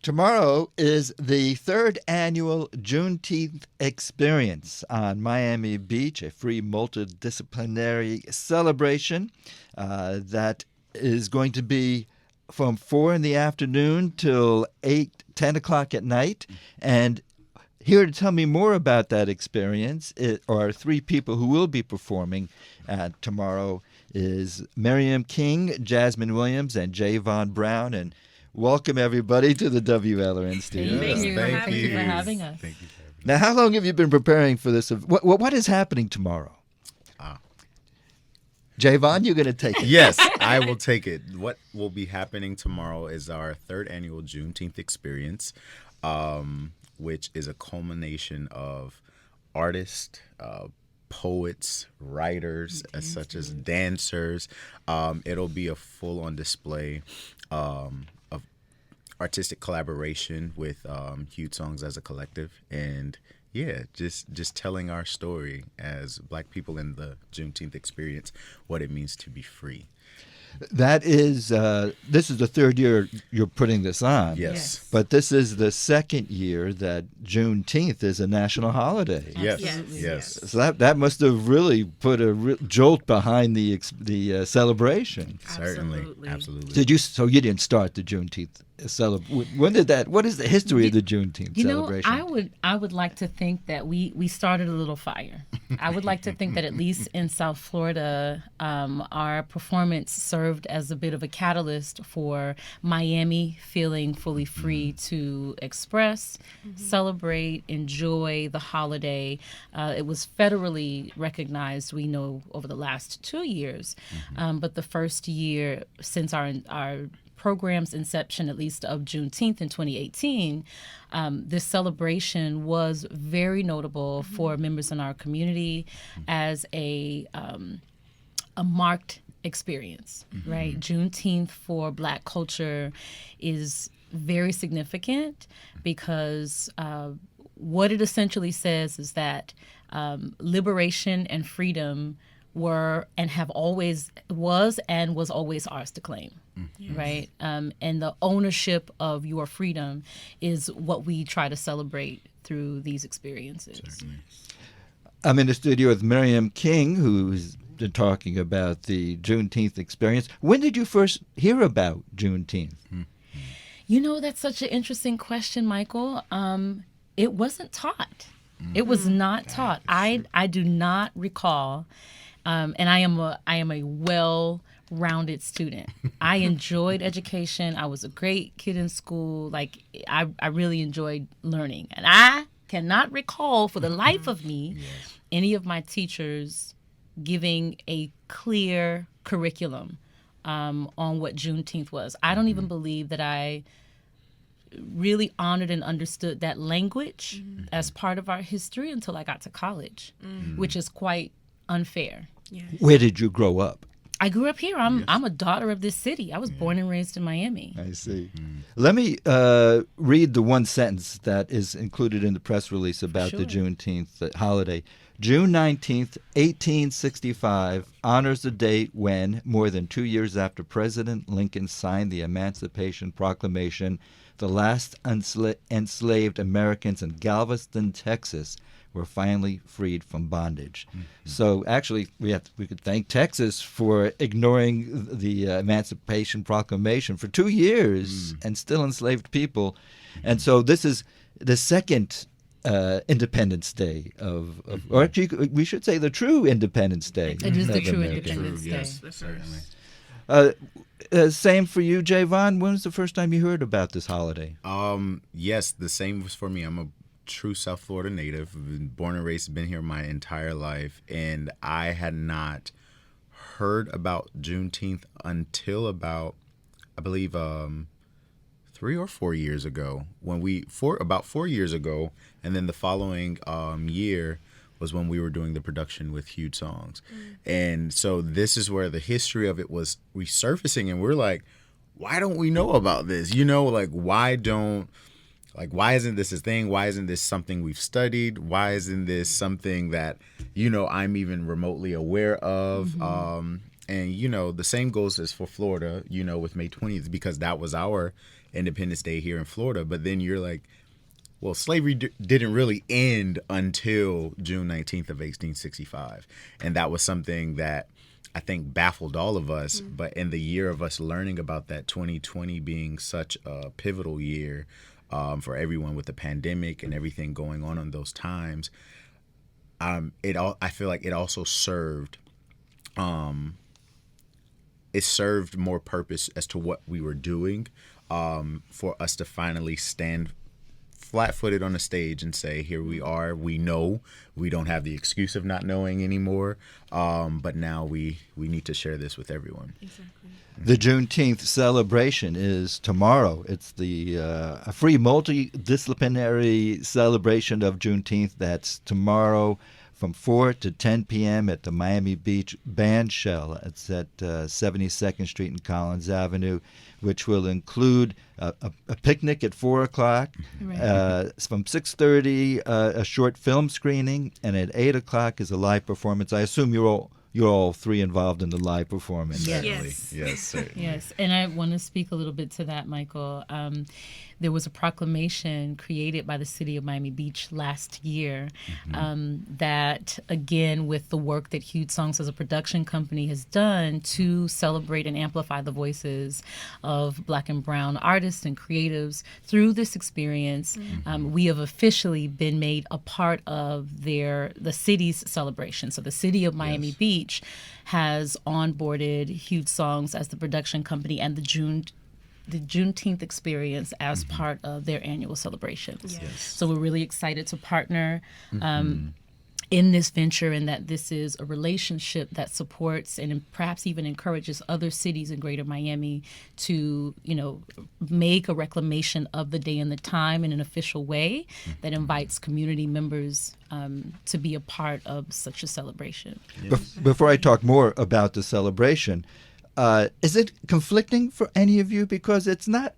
Tomorrow is the third annual Juneteenth experience on Miami Beach, a free multidisciplinary celebration that is going to be from 4 in the afternoon till 10 o'clock at night. And here to tell me more about that experience are three people who will be performing tomorrow is Miriam King, Jasmine Williams, and Javon Brown. And welcome, everybody, to the WLRN studio. Thank you for having us. Thank you. Now, how long have you been preparing for this? What is happening tomorrow? Javon, you're going to take it. Yes, I will take it. What will be happening tomorrow is our third annual Juneteenth experience, which is a culmination of artists, poets, writers, such as dancers. It'll be a full-on display of artistic collaboration with Huge Songs as a collective, and just telling our story as Black people in the Juneteenth experience, what it means to be free. That is, this is the third year you're putting this on. Yes. But this is the second year that Juneteenth is a national holiday. Yes. So that must have really put a jolt behind the celebration. Absolutely. So you didn't start the Juneteenth celebration. When did that? What is the history of the Juneteenth celebration? I would like to think that we started a little fire. I would like to think that at least in South Florida, our performance served as a bit of a catalyst for Miami feeling fully free to express, celebrate, enjoy the holiday. It was federally recognized, we know, over the last 2 years, but the first year since our program's inception, at least of Juneteenth in 2018, this celebration was very notable for members in our community as a marked experience, right? Juneteenth for Black culture is very significant because what it essentially says is that liberation and freedom were and have always was always ours to claim. Right? And the ownership of your freedom is what we try to celebrate through these experiences. Certainly. I'm in the studio with Miriam King, who's been talking about the Juneteenth experience. When did you first hear about Juneteenth? You know, that's such an interesting question, Michael. It wasn't taught. It was not taught. I do not recall, and I am a well-rounded student. I enjoyed education. I was a great kid in school. Like I really enjoyed learning, and I cannot recall for the life of me any of my teachers giving a clear curriculum on what Juneteenth was. I don't even believe that I really honored and understood that language as part of our history until I got to college, which is quite unfair. Yes. Where did you grow up? I grew up here. I'm a daughter of this city. I was born and raised in Miami. I see. Let me read the one sentence that is included in the press release about the Juneteenth holiday. June 19th, 1865 honors the date when, more than 2 years after President Lincoln signed the Emancipation Proclamation, the last enslaved Americans in Galveston, Texas, were finally freed from bondage. So actually, we could thank Texas for ignoring the Emancipation Proclamation for 2 years and still enslaved people. And so this is the second Independence Day or actually we should say the true Independence Day. It is the true America. Independence Day. Yes, certainly. Same for you, Javon. When was the first time you heard about this holiday? Yes, the same was for me. I'm a true South Florida native. I've been born and raised, been here my entire life, and I had not heard about Juneteenth until about, I believe, 3 or 4 years ago. About 4 years ago, and then the following year was when we were doing the production with Huge Songs. And so this is where the history of it was resurfacing, and we're like, why don't we know about this? You know, why isn't this a thing? Why isn't this something we've studied? Why isn't this something that, I'm even remotely aware of? And, you know, the same goes as for Florida, you know, with May 20th, because that was our Independence Day here in Florida. But then you're like, well, slavery didn't really end until June 19th of 1865. And that was something that I think baffled all of us. But in the year of us learning about that, 2020 being such a pivotal year for everyone with the pandemic and everything going on in those times, I feel like it also served it served more purpose as to what we were doing, for us to finally stand flat-footed on the stage and say, here we are, we know, we don't have the excuse of not knowing anymore, but now we need to share this with everyone. Exactly. The Juneteenth celebration is tomorrow. It's the a free multidisciplinary celebration of Juneteenth. That's tomorrow from 4 to 10 p.m. at the Miami Beach Band Shell. It's at 72nd Street and Collins Avenue, which will include a picnic at 4 o'clock, Right. from 6:30 a short film screening, and at 8 o'clock is a live performance. I assume you're all three involved in the live performance. Yes. Yes, certainly. Yes, and I want to speak a little bit to that, Michael. There was a proclamation created by the city of Miami Beach last year that, again, with the work that Huge Songs as a production company has done to celebrate and amplify the voices of Black and Brown artists and creatives through this experience, we have officially been made a part of the city's celebration. So the city of Miami Beach has onboarded Huge Songs as the production company and the Juneteenth experience as part of their annual celebrations. Yes. So we're really excited to partner in this venture, and that this is a relationship that supports and perhaps even encourages other cities in Greater Miami to, make a reclamation of the day and the time in an official way that invites community members to be a part of such a celebration. Before I talk more about the celebration, is it conflicting for any of you? Because it's not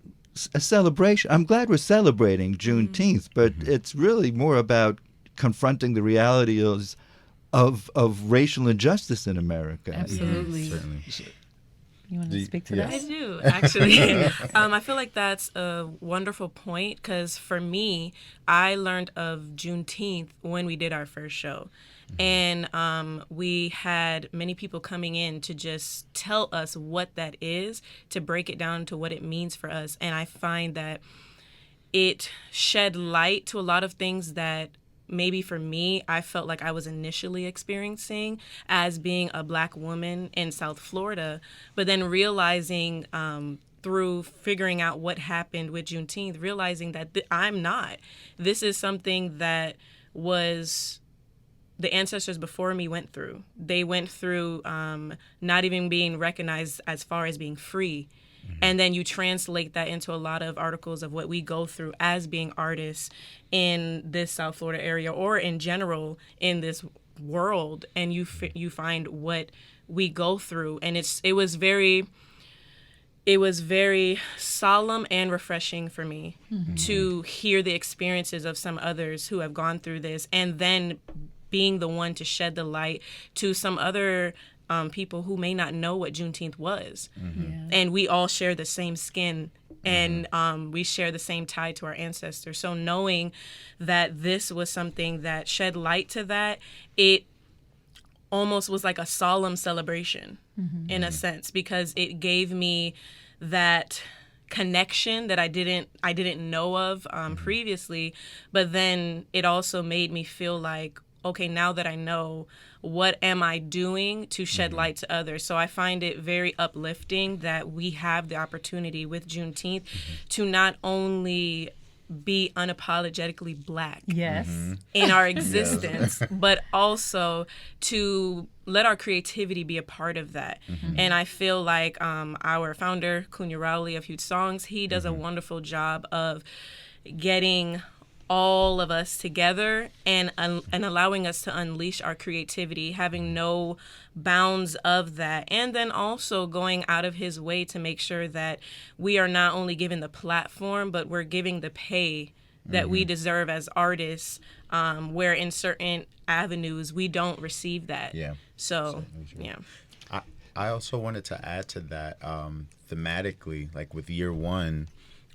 a celebration. I'm glad we're celebrating Juneteenth, but it's really more about confronting the reality of racial injustice in America. Absolutely. Certainly. You want to speak to yes. that? I do, actually. I feel like that's a wonderful point because for me, I learned of Juneteenth when we did our first show. And we had many people coming in to just tell us what that is, to break it down to what it means for us. And I find that it shed light to a lot of things that maybe for me, I felt like I was initially experiencing as being a Black woman in South Florida, but then realizing through figuring out what happened with Juneteenth, realizing that I'm not. This is something that was the ancestors before me went through. They went through not even being recognized as far as being free. And then you translate that into a lot of articles of what we go through as being artists in this South Florida area or in general in this world. And you find what we go through. And it was very solemn and refreshing for me to hear the experiences of some others who have gone through this, and then being the one to shed the light to some other people who may not know what Juneteenth was. And we all share the same skin, and we share the same tie to our ancestors. So knowing that this was something that shed light to that, it almost was like a solemn celebration in a sense, because it gave me that connection that I didn't know of previously. But then it also made me feel like, okay, now that I know, what am I doing to shed light to others? So I find it very uplifting that we have the opportunity with Juneteenth to not only be unapologetically Black Yes. in our existence, but also to let our creativity be a part of that. And I feel like our founder, Kunya Rowley of Huge Songs, he does a wonderful job of getting all of us together and allowing us to unleash our creativity, having no bounds of that, and then also going out of his way to make sure that we are not only given the platform, but we're giving the pay that we deserve as artists, where in certain avenues we don't receive that. Yeah. So, yeah. I also wanted to add to that, thematically, like with year one,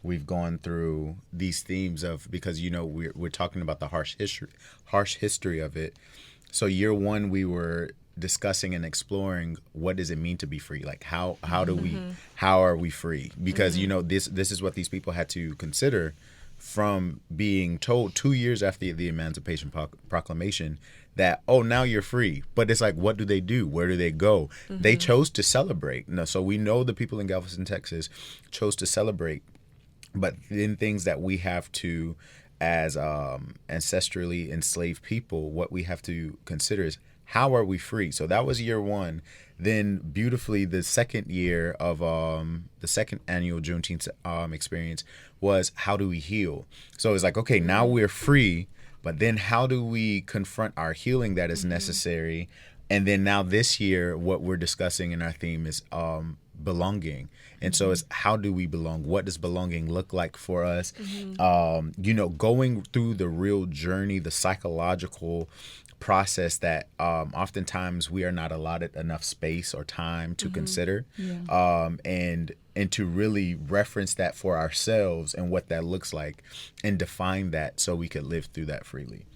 we've gone through these themes of, because we're talking about the harsh history of it. So year one, we were discussing and exploring what does it mean to be free, like how are we free, because this is what these people had to consider from being told 2 years after the Emancipation Proclamation that, oh, now you're free. But it's like, what do they do? Where do they go? They chose to celebrate. So we know the people in Galveston, Texas chose to celebrate, but then things that we have to, as ancestrally enslaved people, what we have to consider is, how are we free? So that was year one. Then beautifully, the second year of the second annual Juneteenth experience was, how do we heal? So it's like, okay, now we're free, but then how do we confront our healing that is necessary? And then now this year, what we're discussing in our theme is belonging. And so it's, how do we belong? What does belonging look like for us? Going through the real journey, the psychological process that oftentimes we are not allotted enough space or time to consider, and to really reference that for ourselves and what that looks like, and define that so we could live through that freely.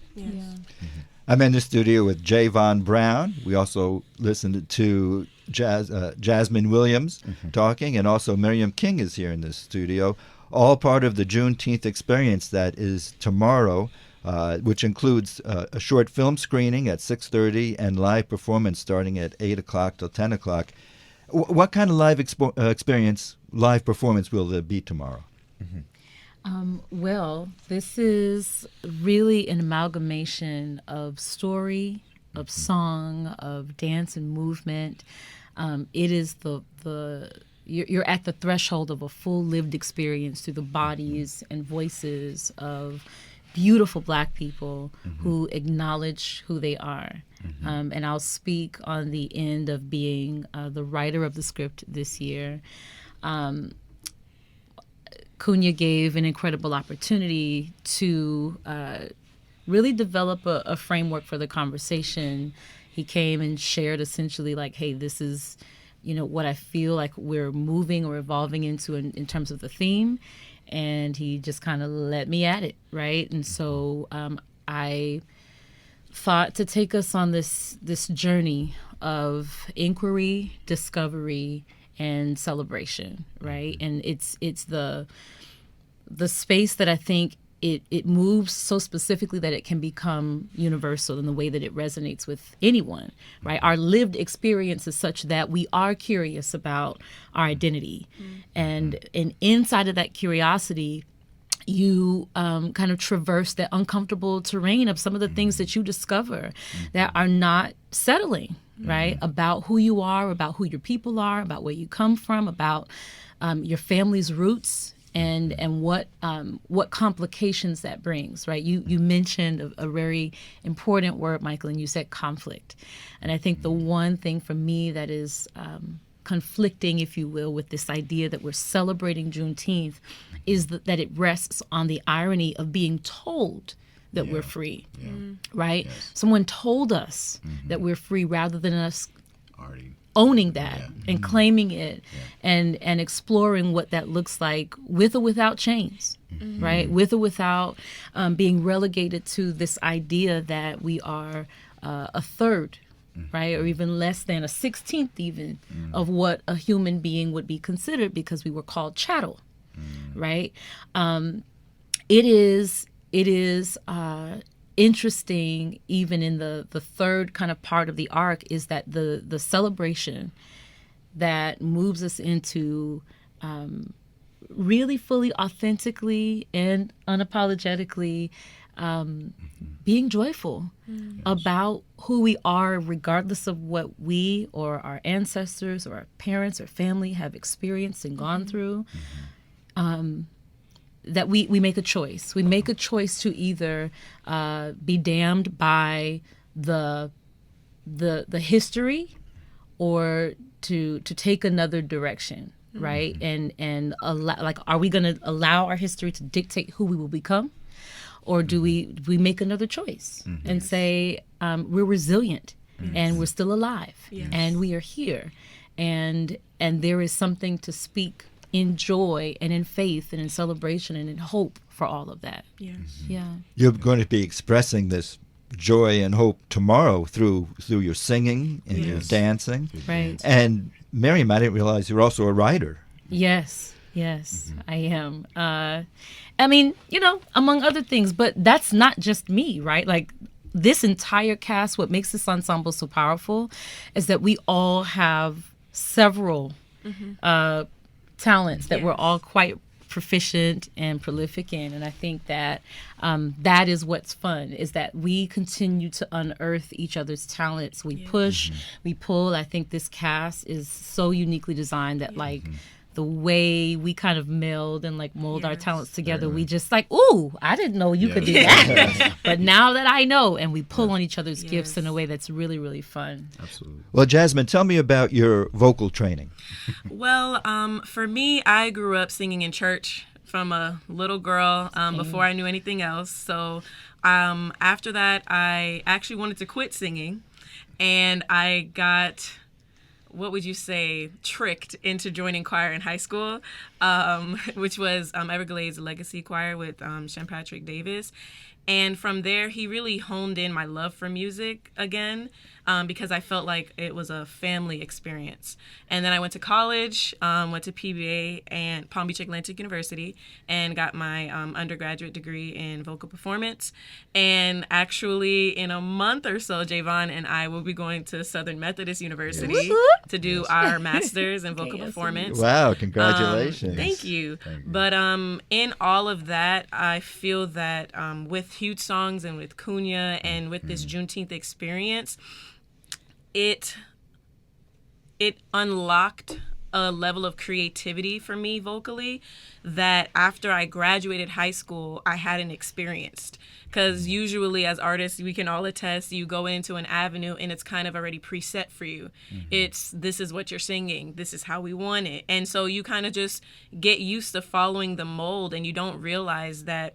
I'm in the studio with Javon Brown. We also listened to Jasmine Williams talking, and also Miriam King is here in the studio, all part of the Juneteenth experience that is tomorrow, which includes a short film screening at 6:30 and live performance starting at 8 o'clock till 10 o'clock. What kind of live live performance will there be tomorrow? Well, this is really an amalgamation of story, of song, of dance and movement. It is you're at the threshold of a full lived experience through the bodies and voices of beautiful Black people who acknowledge who they are. And I'll speak on the end of being the writer of the script this year. Cunha gave an incredible opportunity to really develop a framework for the conversation. He came and shared essentially like, hey, this is, what I feel like we're moving or evolving into in terms of the theme. And he just kind of let me at it, right? And so I thought to take us on this journey of inquiry, discovery, and celebration, right? And it's the space that I think it moves so specifically that it can become universal in the way that it resonates with anyone, right? Our lived experience is such that we are curious about our identity. And inside of that curiosity, you kind of traverse that uncomfortable terrain of some of the things that you discover that are not settling, right? About who you are, about who your people are, about where you come from, about your family's roots, and what complications that brings, right? You mentioned a very important word, Michael, and you said conflict. And I think the one thing for me that is conflicting, if you will, with this idea that we're celebrating Juneteenth is that it rests on the irony of being told that we're free, right? Yes. Someone told us that we're free rather than us already owning that and claiming it and exploring what that looks like with or without chains, right? With or without being relegated to this idea that we are a third, right? Or even less than a 16th even of what a human being would be considered because we were called chattel, right? It is interesting, even in the third kind of part of the arc, is that the celebration that moves us into really fully authentically and unapologetically being joyful about who we are, regardless of what we or our ancestors or our parents or family have experienced and gone through. That we make a choice. We make a choice to either be damned by the history, or to take another direction, right? And are we going to allow our history to dictate who we will become, or do we make another choice and say we're resilient and we're still alive and we are here, and there is something to speak in joy and in faith and in celebration and in hope for all of that. Yes. Yeah. You're going to be expressing this joy and hope tomorrow through your singing and your Yes. dancing. Right. And Miriam, I didn't realize you're also a writer. Yes, I am. I mean, among other things, but that's not just me, right? Like this entire cast, what makes this ensemble so powerful is that we all have several talents that we're all quite proficient and prolific in. And I think that that is what's fun, is that we continue to unearth each other's talents. We push, we pull. I think this cast is so uniquely designed that like the way we kind of meld and like mold our talents together, we just like, ooh, I didn't know you could do that. But now that I know, and we pull on each other's gifts in a way that's really, really fun. Absolutely. Well, Jasmine, tell me about your vocal training. Well, for me, I grew up singing in church from a little girl before I knew anything else. So after that, I actually wanted to quit singing, and I got, what would you say, tricked into joining choir in high school, which was Everglades Legacy Choir with Sean Patrick Davis. And from there, he really honed in my love for music again, because I felt like it was a family experience. And then I went to college, went to PBA and Palm Beach Atlantic University, and got my undergraduate degree in vocal performance. And actually, in a month or so, Javon and I will be going to Southern Methodist University to do our master's in vocal performance. Wow, congratulations. Thank you. But in all of that, I feel that with Huge Songs and with Cunha and with this Juneteenth experience, it unlocked a level of creativity for me vocally that after I graduated high school, I hadn't experienced. Because usually as artists, we can all attest, you go into an avenue and it's kind of already preset for you. This is what you're singing. This is how we want it. And so you kind of just get used to following the mold, and you don't realize that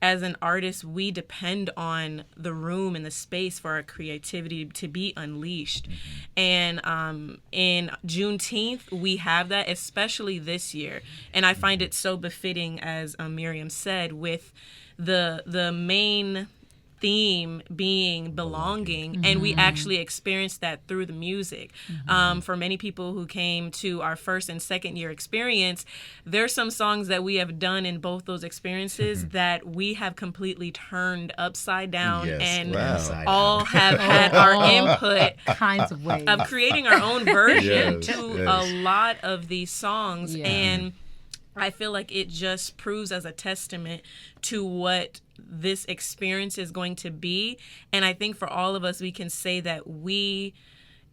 as an artist, we depend on the room and the space for our creativity to be unleashed. And in Juneteenth, we have that, especially this year. And I find it so befitting, as Miriam said, with the main theme being belonging, and we actually experienced that through the music. For many people who came to our first and second year experience, there's some songs that we have done in both those experiences that we have completely turned upside down, and all have had our input Kinds of ways of creating our own version to a lot of these songs. And I feel like it just proves as a testament to what this experience is going to be. And I think for all of us, we can say that we,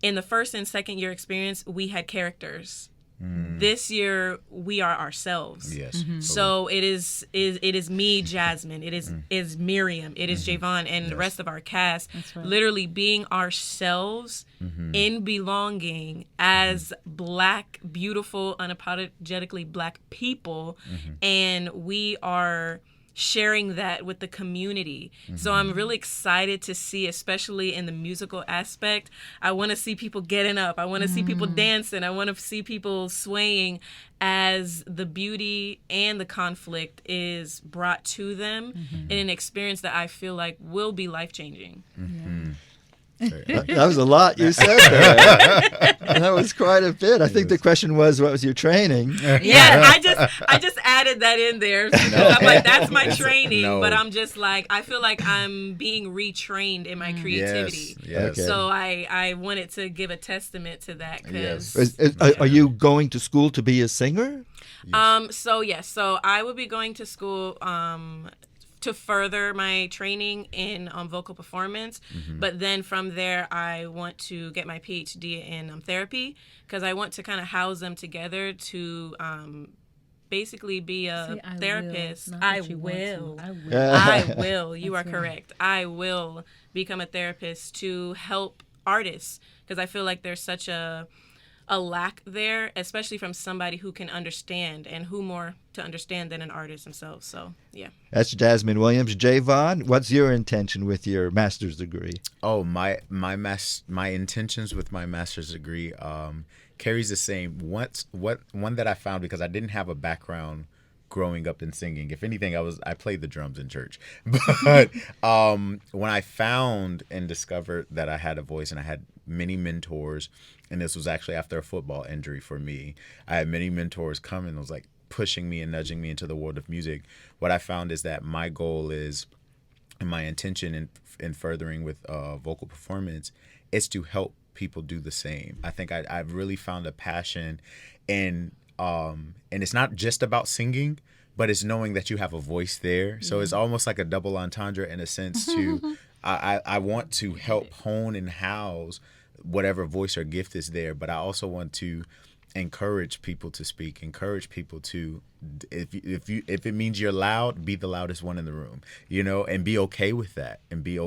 in the first and second year experience, we had characters. This year, we are ourselves. Yes. So it is me, Jasmine. It is Miriam. It is Javon, and the rest of our cast. Literally being ourselves in belonging as Black, beautiful, unapologetically Black people, and we are sharing that with the community. So I'm really excited to see, especially in the musical aspect, I want to see people getting up. I want to see people dancing. I want to see people swaying as the beauty and the conflict is brought to them in an experience that I feel like will be life-changing. That was a lot you said there. That was quite a bit. I think the question was, what was your training? Yeah, I just added that in there. I'm like, that's my training, but I'm just like, I feel like I'm being retrained in my creativity. Yes. Okay. So I wanted to give a testament to that. Are you going to school to be a singer? So I will be going to school to further my training in vocal performance. But then from there, I want to get my PhD in therapy, because I want to kind of house them together to basically be a therapist. I will. You are correct. I will become a therapist to help artists, because I feel like there's such a a lack there, especially from somebody who can understand, and who more to understand than an artist himself. So, yeah. That's Jasmine Williams. Javon, what's your intention with your master's degree? Oh, my intentions with my master's degree carries the same. One that I found, because I didn't have a background growing up in singing. If anything, I played the drums in church. But when I found and discovered that I had a voice, and I had many mentors, and this was actually after a football injury for me, I had many mentors come and was like pushing me and nudging me into the world of music. What I found is that my goal is, and my intention in furthering with vocal performance, is to help people do the same. I think I've really found a passion in, and it's not just about singing, but it's knowing that you have a voice there. So it's almost like a double entendre in a sense to, I want to help hone and house whatever voice or gift is there, but I also want to encourage people to speak, encourage people to, if it means you're loud, be the loudest one in the room, and be okay with that, and be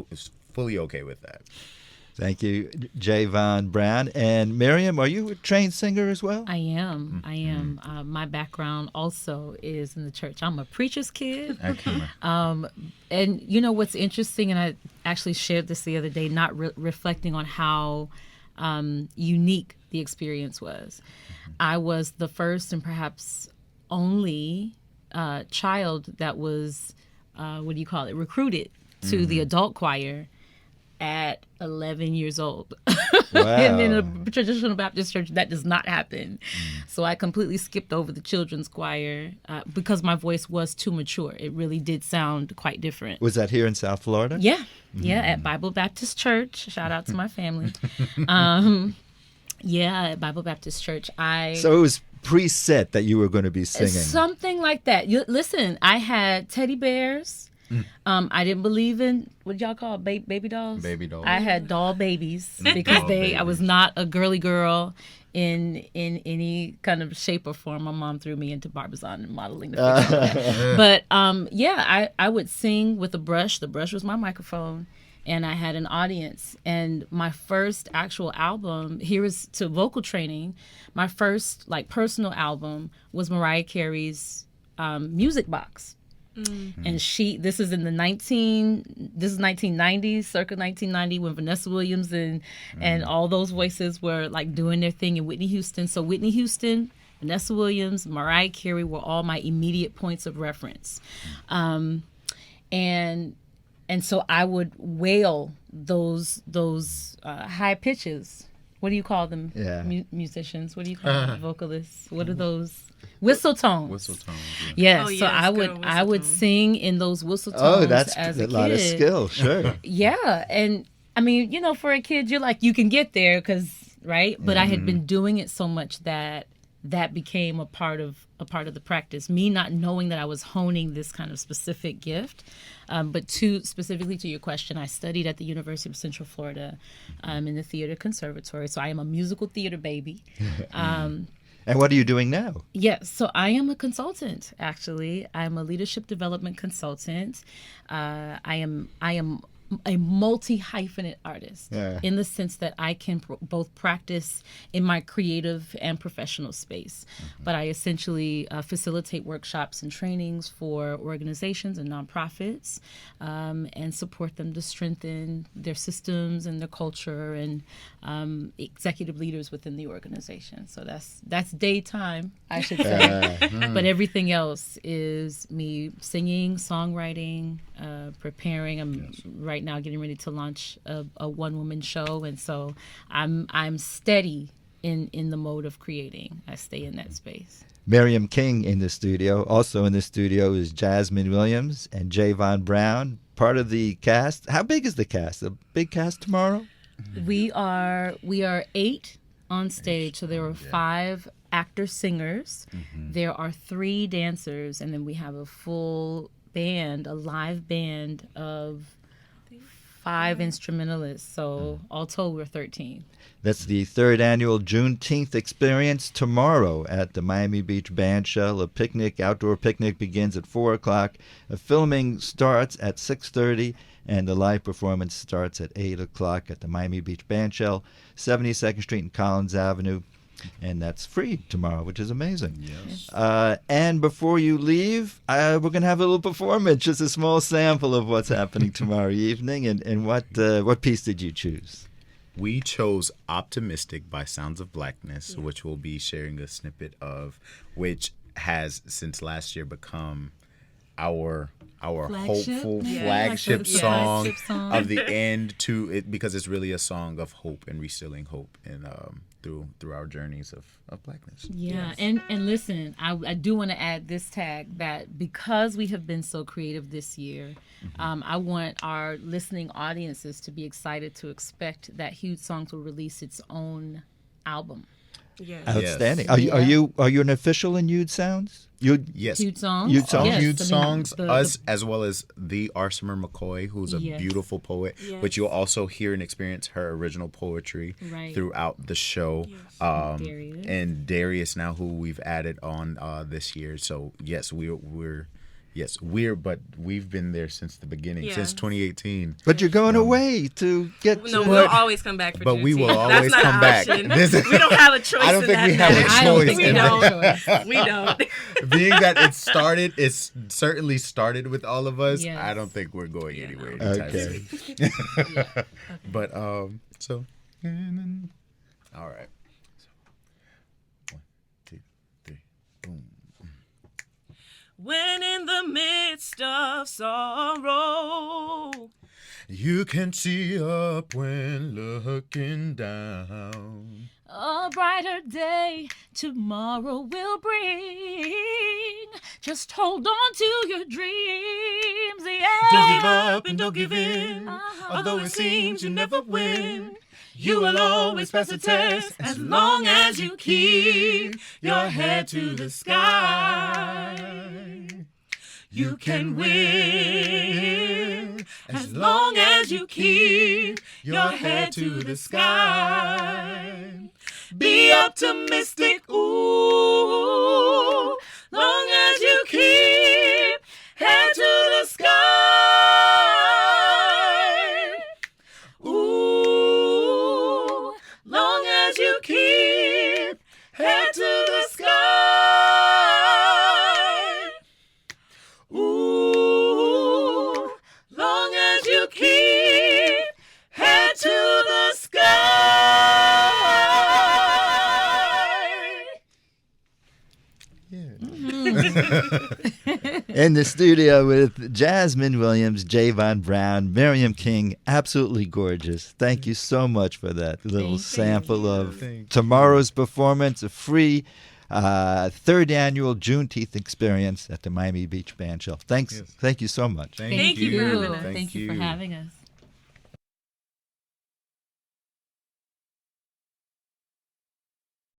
fully okay with that. Thank you, Javon Brown. And Miriam, are you a trained singer as well? I am. My background also is in the church. I'm a preacher's kid. And what's interesting, and I actually shared this the other day, not reflecting on how unique the experience was. I was the first and perhaps only child that was, recruited to the adult choir at 11 years old. Wow. And in a traditional Baptist church, that does not happen. So I completely skipped over the children's choir because my voice was too mature. It really did sound quite different. Was that here in South Florida? Yeah. Yeah, at Bible Baptist Church. Shout out to my family. At Bible Baptist Church. So it was preset that you were going to be singing. Something like that. Listen, I had teddy bears. I didn't believe in what y'all call baby dolls. Baby dolls. I had doll babies because I was not a girly girl in any kind of shape or form. My mom threw me into Barbizon and modeling. But I would sing with a brush. The brush was my microphone, and I had an audience. And my first actual album, here is to vocal training. My first personal album was Mariah Carey's Music Box. And this is in the 1990s, circa 1990, when Vanessa Williams and all those voices were doing their thing in Whitney Houston. So Whitney Houston, Vanessa Williams, Mariah Carey were all my immediate points of reference. And so I would wail those high pitches. What do you call them? Yeah. Musicians. What do you call them? Vocalists. What are those? Whistle tones. Whistle tones. Yeah. Oh, So yes, I would sing in those whistle tones. Oh, that's as a kid. lot of skill. Sure. Yeah, and I mean, for a kid, you're you can get there right? But I had been doing it so much that became a part of the practice. Me not knowing that I was honing this kind of specific gift. But specifically to your question, I studied at the University of Central Florida in the theater conservatory. So I am a musical theater baby. And what are you doing now? Yes, so I am a consultant, actually. I'm a leadership development consultant. I am a multi-hyphenate artist in the sense that I can both practice in my creative and professional space. But I essentially facilitate workshops and trainings for organizations and nonprofits and support them to strengthen their systems and their culture and executive leaders within the organization. So that's daytime, I should say. But everything else is me singing, songwriting, preparing. I'm right now getting ready to launch a one-woman show, and so I'm steady in the mode of creating. I stay in that space. Miriam King in the studio. Also in the studio is Jasmine Williams and Javon Brown, part of the cast. How big is the cast? A big cast tomorrow? We are 8 on stage, so there are 5 actor-singers. There are 3 dancers, and then we have a full band, a live band of 5 instrumentalists. So all told, we're 13. That's the 3rd annual Juneteenth experience tomorrow at the Miami Beach Bandshell. A outdoor picnic begins at 4 o'clock. Filming starts at 6:30, and the live performance starts at 8 o'clock at the Miami Beach Bandshell, 72nd Street and Collins Avenue. And that's free tomorrow, which is amazing. Yes. And before you leave, we're going to have a little performance, just a small sample of what's happening tomorrow evening. And what piece did you choose? We chose Optimistic by Sounds of Blackness, which we'll be sharing a snippet of, which has since last year become our hopeful flagship song of the end to it, because it's really a song of hope and reinstilling hope and through our journeys of blackness. Yeah, and listen, I do want to add this tag that because we have been so creative this year, I want our listening audiences to be excited to expect that Huge Songs will release its own album. Yes. Outstanding. Yes. Are you an official in Huge Sounds? Yes. Huge Songs? Huge Songs? Yes, Huge I mean, Songs, us, as well as the Arsimer McCoy, who's a beautiful poet, but you'll also hear and experience her original poetry throughout the show. Darius. And Darius now, who we've added on this year. So yes, but we've been there since the beginning, since 2018. But you're going away to get. No, we'll always come back for But Juneteenth. we will That's always not come an back. option. We don't have a choice. I don't think we have a I don't think choice. we have a choice. We don't. Being that it's certainly started with all of us. Yes. I don't think we're going anywhere anytime Okay. soon. But so all right. So, 1, 2, 3, boom. When in the midst of sorrow, You can see up when looking down. a brighter day tomorrow will bring. Just hold on to your dreams. Yeah. Don't give up and don't give in. Uh-huh. Although it seems you never win, you will always pass the test as long as you keep your head to the sky. You can win as long as you keep your head to the sky. Be optimistic, ooh, long as you keep head to the sky. Ooh, long as you keep head to the sky. Ooh, long as you keep head to the sky. In the studio with Jasmine Williams, Javon Brown, Miriam King, absolutely gorgeous. Thank you so much for that little sample of tomorrow's performance, a free third annual Juneteenth experience at the Miami Beach Band Shell. Thanks. Yes. Thank you so much. Thank you for having us. Thank you for having us.